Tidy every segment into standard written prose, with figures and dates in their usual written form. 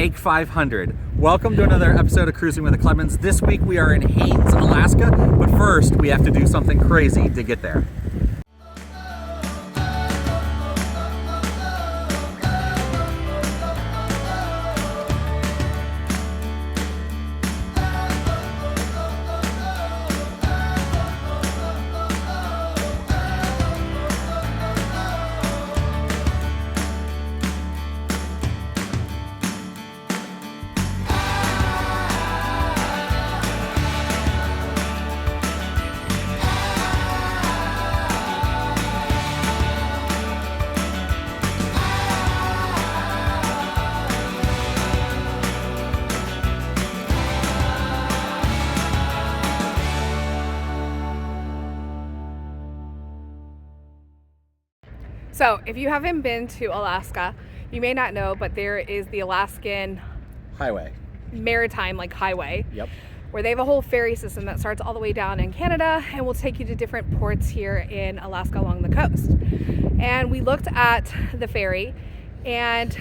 Take 500. Welcome to another episode of Cruising with the Clemens. This week we are in Haines, Alaska, but first we have to do something crazy to get there. So, if you haven't been to Alaska, you may not know, but there is the Alaskan Highway. Maritime Highway. Yep. Where they have a whole ferry system that starts all the way down in Canada and will take you to different ports here in Alaska along the coast. And we looked at the ferry, and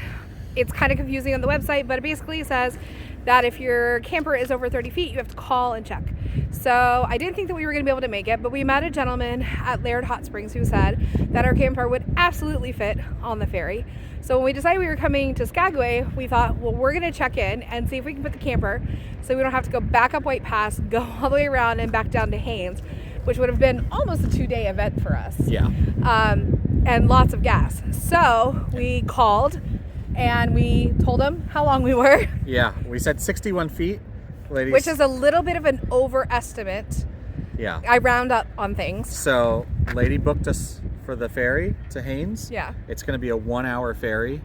it's kind of confusing on the website, but it basically says that if your camper is over 30 feet, you have to call and check. So I didn't think that we were going to be able to make it, but we met a gentleman at Laird Hot Springs who said that our camper would absolutely fit on the ferry. So when we decided we were coming to Skagway, we thought, well, we're going to check in and see if we can put the camper so we don't have to go back up White Pass, go all the way around and back down to Haines, which would have been almost a 2-day event for us. Yeah. And lots of gas. So we called and we told them how long we were. Yeah, we said 61 feet, ladies. Which is a little bit of an overestimate. Yeah. I round up on things. So, lady booked us for the ferry to Haines. Yeah. It's going to be a 1-hour ferry.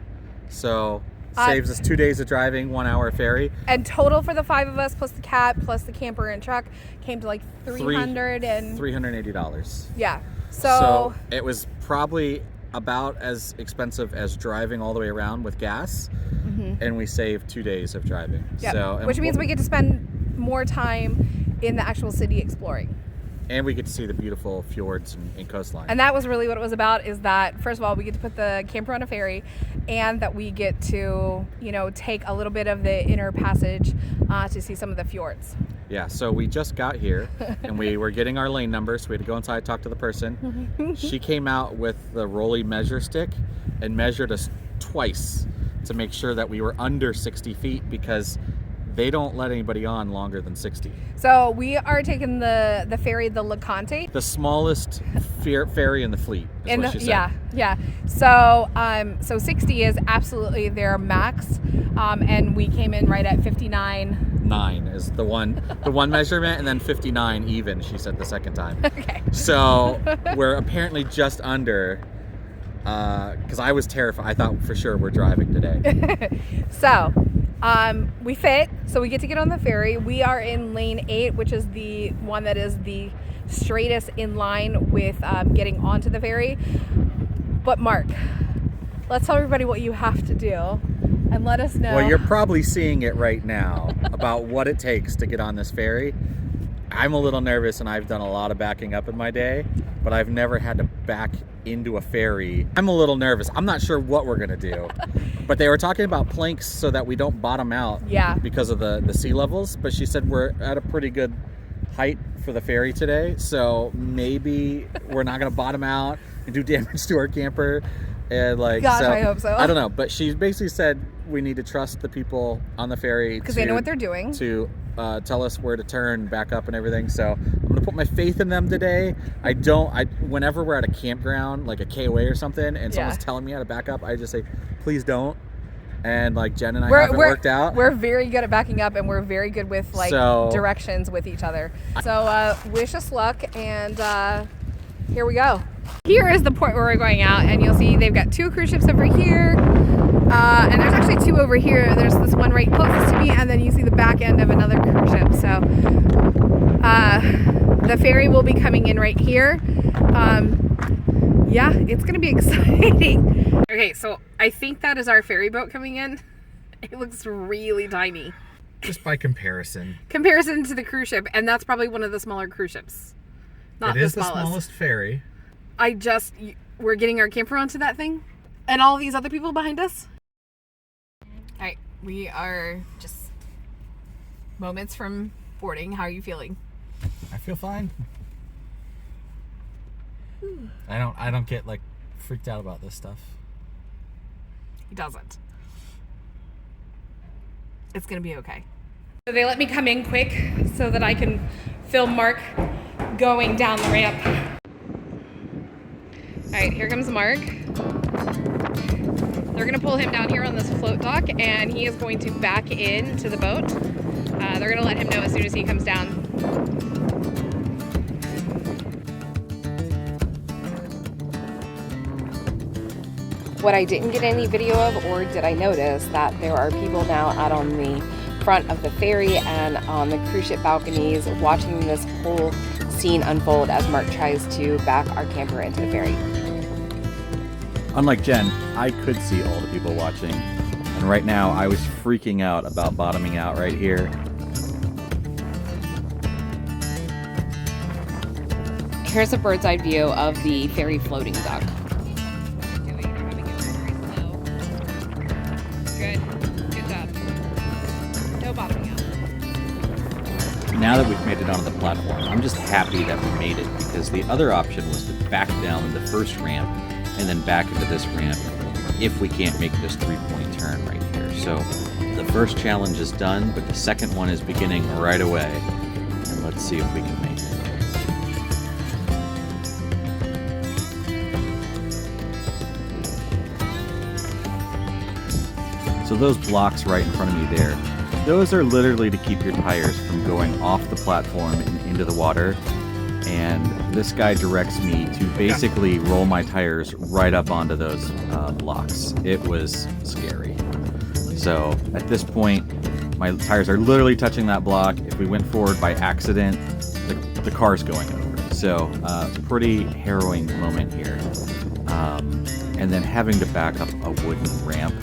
So, saves us 2 days of driving, 1-hour ferry. And total for the 5 of us, plus the cat, plus the camper and truck, came to like $380. Yeah. So it was probably about as expensive as driving all the way around with gas, and we saved 2 days of driving. Yep. So, which means we get to spend more time in the actual city exploring. And we get to see the beautiful fjords and coastline. And that was really what it was about, is that, first of all, we get to put the camper on a ferry, and that we get to, take a little bit of the inner passage to see some of the fjords. Yeah, so we just got here, and we were getting our lane number, so we had to go inside and talk to the person. She came out with the rolly measure stick and measured us twice to make sure that we were under 60 feet, because they don't let anybody on longer than 60. So we are taking the ferry, the LeConte. The smallest ferry in the fleet, is what she said. Yeah. So 60 is absolutely their max, and we came in right at 59. 9 is the one measurement, and then 59 even, she said the second time. Okay. So we're apparently just under, because I was terrified. I thought for sure we're driving today. So we fit, so we get to get on the ferry. We are in lane 8, which is the one that is the straightest in line with getting onto the ferry. But Mark, let's tell everybody what you have to do and let us know. Well, you're probably seeing it right now about what it takes to get on this ferry. I'm a little nervous, and I've done a lot of backing up in my day, but I've never had to back into a ferry. I'm a little nervous. I'm not sure what we're gonna do. But they were talking about planks so that we don't bottom out because of the sea levels. But she said we're at a pretty good height for the ferry today, so maybe we're not gonna bottom out and do damage to our camper. And Gosh, I hope so. I don't know, but she basically said we need to trust the people on the ferry because they know what they're doing to tell us where to turn, back up, and everything. So I'm gonna put my faith in them today. Whenever we're at a campground, like a KOA or something, and someone's telling me how to back up, I just say, please don't. And Jen and I have it worked out. We're very good at backing up, and we're very good with directions with each other. So wish us luck, and here we go. Here is the port where we're going out, and you'll see they've got 2 cruise ships over here, and there's actually 2 over here. There's this one right closest to me, and then you see the back end of another cruise ship. So the ferry will be coming in right here. Yeah, it's gonna be exciting. Okay, so I think that is our ferry boat coming in. It looks really tiny. Just by comparison. Comparison to the cruise ship, and that's probably one of the smaller cruise ships. Not it is the smallest ferry. We're getting our camper onto that thing, and all these other people behind us. All right, We are just moments from boarding. How are you feeling? I feel fine. I don't get like freaked out about this stuff. He doesn't. It's gonna be okay. So they let me come in quick so that I can film Mark going down the ramp. All right, here comes Mark. They're gonna pull him down here on this float dock, and he is going to back into the boat. They're gonna let him know as soon as he comes down. What I didn't get any video of, or did I notice, that there are people now out on the front of the ferry and on the cruise ship balconies watching this whole scene unfold as Mark tries to back our camper into the ferry. Unlike Jen, I could see all the people watching, and right now I was freaking out about bottoming out right here. Here's a bird's eye view of the ferry floating dock. Good job. No bottoming out. Now that we've made it onto the platform, I'm just happy that we made it, because the other option was to back down the first ramp and then back into this ramp if we can't make this 3-point turn right here. So the first challenge is done, but the second one is beginning right away. And let's see if we can make it. So those blocks right in front of me there, those are literally to keep your tires from going off the platform and into the water. And this guy directs me to basically roll my tires right up onto those blocks. It was scary. So at this point, my tires are literally touching that block. If we went forward by accident, the car's going over. So pretty harrowing moment here. And then having to back up a wooden ramp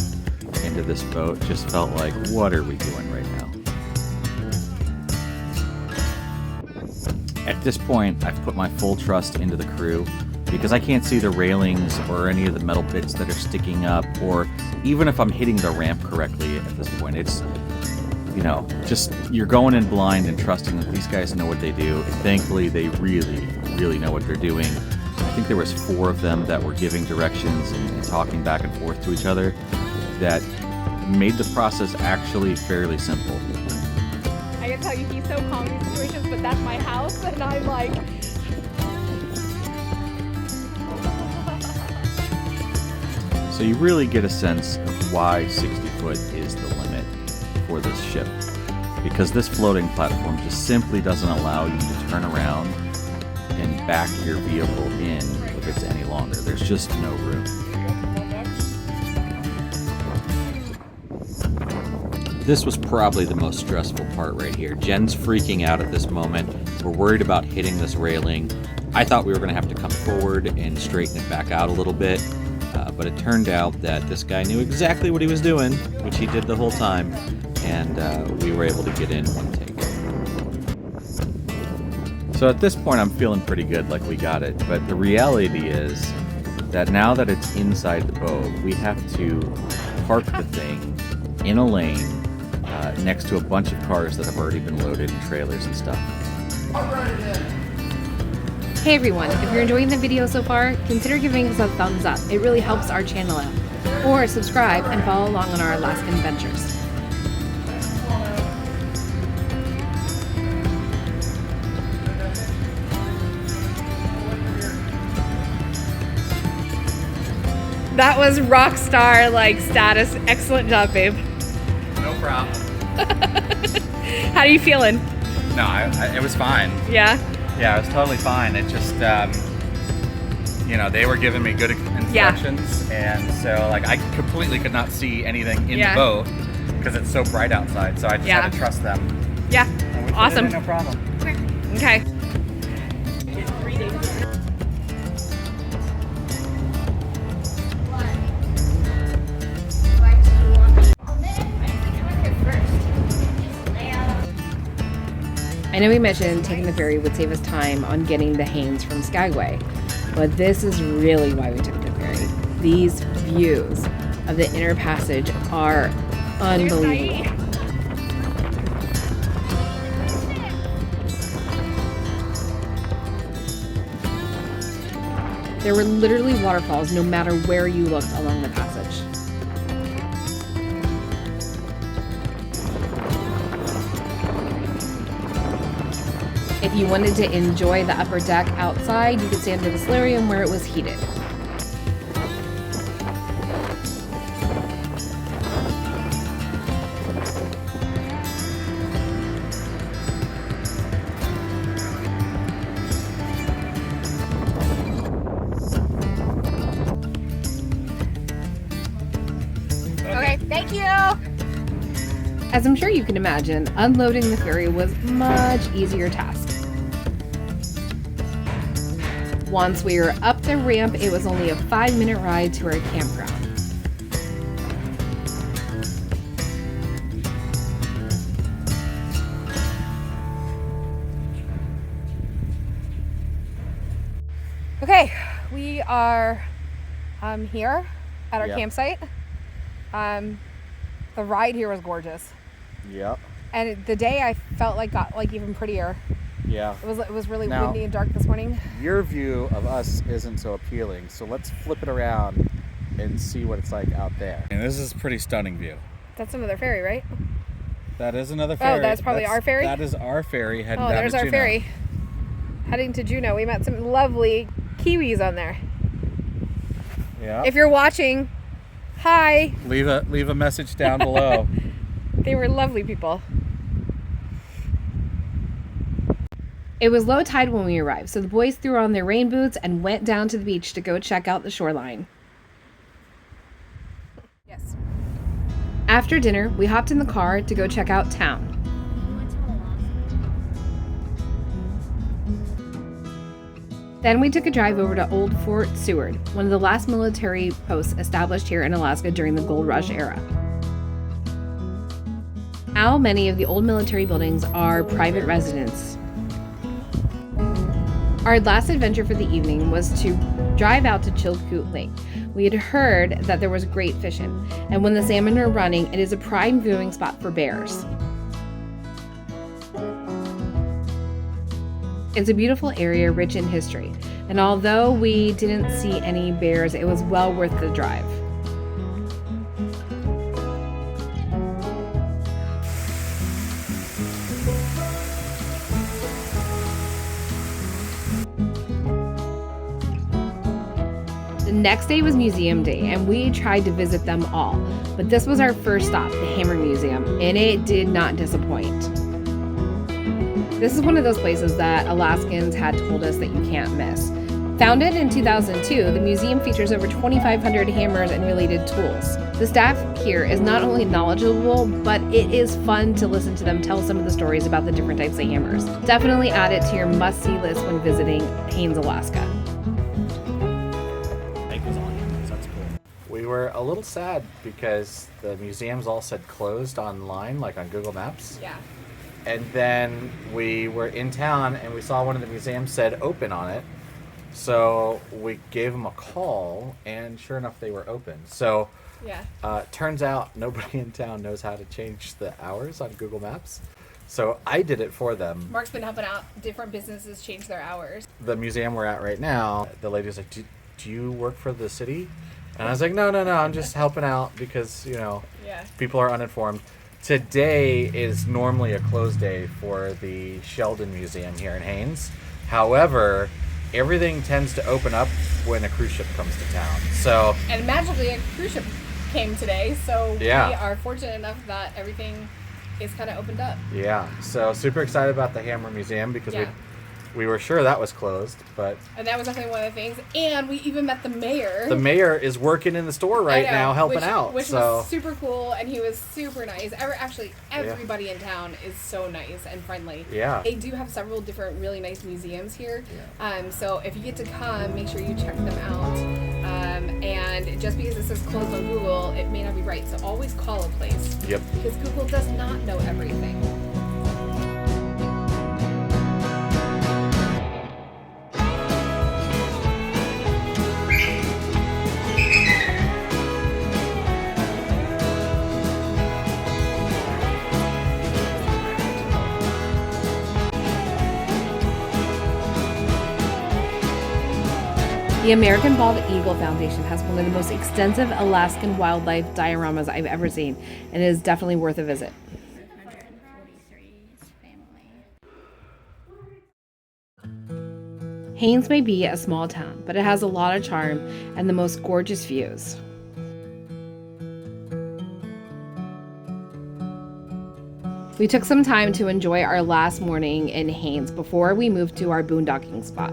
into this boat just felt like, what are we doing right now? At this point, I've put my full trust into the crew, because I can't see the railings or any of the metal bits that are sticking up, or even if I'm hitting the ramp correctly at this point. It's, you know, just you're going in blind and trusting that these guys know what they do. And thankfully, they really, really know what they're doing. I think there was 4 of them that were giving directions and talking back and forth to each other that made the process actually fairly simple. I can tell you he's so calm in these situations, but that's my house, and I'm like... So you really get a sense of why 60 foot is the limit for this ship, because this floating platform just simply doesn't allow you to turn around and back your vehicle in if it's any longer. There's just no room. This was probably the most stressful part right here. Jen's freaking out at this moment. We're worried about hitting this railing. I thought we were going to have to come forward and straighten it back out a little bit, but it turned out that this guy knew exactly what he was doing, which he did the whole time, and we were able to get in one take. So at this point, I'm feeling pretty good, like we got it, but the reality is that now that it's inside the boat, we have to park the thing in a lane next to a bunch of cars that have already been loaded in trailers and stuff. Hey everyone, if you're enjoying the video so far, consider giving us a thumbs up. It really helps our channel out. Or subscribe and follow along on our Alaskan adventures. That was rock star like status. Excellent job, babe. No problem. How are you feeling? No, it was fine. Yeah? Yeah, it was totally fine. It just, you know, they were giving me good instructions, and so like I completely could not see anything in the boat because it's so bright outside. So I just had to trust them. Yeah. Awesome. No problem. Okay. I know we mentioned taking the ferry would save us time on getting the Haines from Skagway, but this is really why we took the ferry. These views of the inner passage are Unbelievable. There were literally waterfalls no matter where you looked along the passage. If you wanted to enjoy the upper deck outside, you could stand in the solarium where it was heated. Okay, thank you. As I'm sure you can imagine, unloading the ferry was much easier task. Once we were up the ramp, it was only a 5-minute ride to our campground. Okay, we are here at our Yep. campsite. The ride here was gorgeous, Yep. and the day I felt like got like even prettier. Yeah. It was really Now- windy and dark this morning. Your view of us isn't so appealing, so let's flip it around and see what it's like out there. And this is a pretty stunning view. That's another ferry, right? That is another ferry. that's probably our ferry? That is our ferry heading Oh, down there's to our Juneau. ferry heading to Juneau. We met some lovely Kiwis on there. Yeah. If you're watching, hi. Leave a message down below. They were lovely people. It was low tide when we arrived, so the boys threw on their rain boots and went down to the beach to go check out the shoreline. Yes. After dinner, we hopped in the car to go check out town. Then we took a drive over to Old Fort Seward, one of the last military posts established here in Alaska during the Gold Rush era. Now many of the old military buildings are private residence. Our last adventure for the evening was to drive out to Chilkoot Lake. We had heard that there was great fishing, and when the salmon are running, it is a prime viewing spot for bears. It's a beautiful area rich in history, and although we didn't see any bears, it was well worth the drive. The next day was museum day, and we tried to visit them all, but this was our first stop, the Hammer Museum, and it did not disappoint. This is one of those places that Alaskans had told us that you can't miss. Founded in 2002, the museum features over 2,500 hammers and related tools. The staff here is not only knowledgeable, but it is fun to listen to them tell some of the stories about the different types of hammers. Definitely add it to your must-see list when visiting Haines, Alaska. We were a little sad because the museums all said closed online, like on Google Maps. Yeah. And then we were in town and we saw one of the museums said open on it. So we gave them a call and sure enough they were open. So Yeah. turns out nobody in town knows how to change the hours on Google Maps. So I did it for them. Mark's been helping out different businesses change their hours. The museum we're at right now, the lady was like, do you work for the city? And I was like, no, I'm just helping out because, Yeah. people are uninformed. Today is normally a closed day for the Sheldon Museum here in Haines. However, everything tends to open up when a cruise ship comes to town. So, And magically a cruise ship came today, so Yeah. we are fortunate enough that everything is kind of opened up. yeah. So super excited about the Hammer Museum because Yeah. we were sure that was closed, but And that was definitely one of the things. And we even met the mayor. the mayor is working in the store right I know, now helping which, out. Which So was super cool, and he was super nice. Everybody in town is so nice and friendly. Yeah. They do have several different really nice museums here. So if you get to come, make sure you check them out. And just because it says closed on Google, it may not be right. So always call a place. Yep. Because Google does not know everything. The American Bald Eagle Foundation has one of the most extensive Alaskan wildlife dioramas I've ever seen, and it is definitely worth a visit. 543's family. Haines may be a small town, but it has a lot of charm and the most gorgeous views. We took some time to enjoy our last morning in Haines before we moved to our boondocking spot.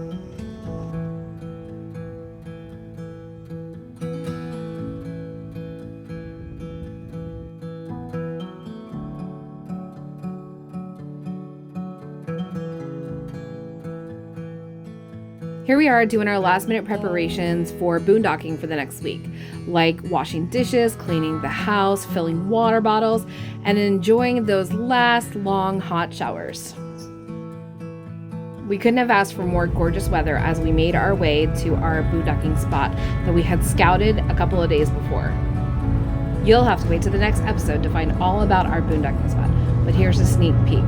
Here we are doing our last minute preparations for boondocking for the next week, like washing dishes, cleaning the house, filling water bottles, and enjoying those last long hot showers. We couldn't have asked for more gorgeous weather as we made our way to our boondocking spot that we had scouted a couple of days before. You'll have to wait to the next episode to find all about our boondocking spot, but here's a sneak peek.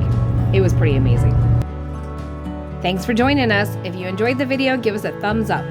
It was pretty amazing. Thanks for joining us. If you enjoyed the video, give us a thumbs up.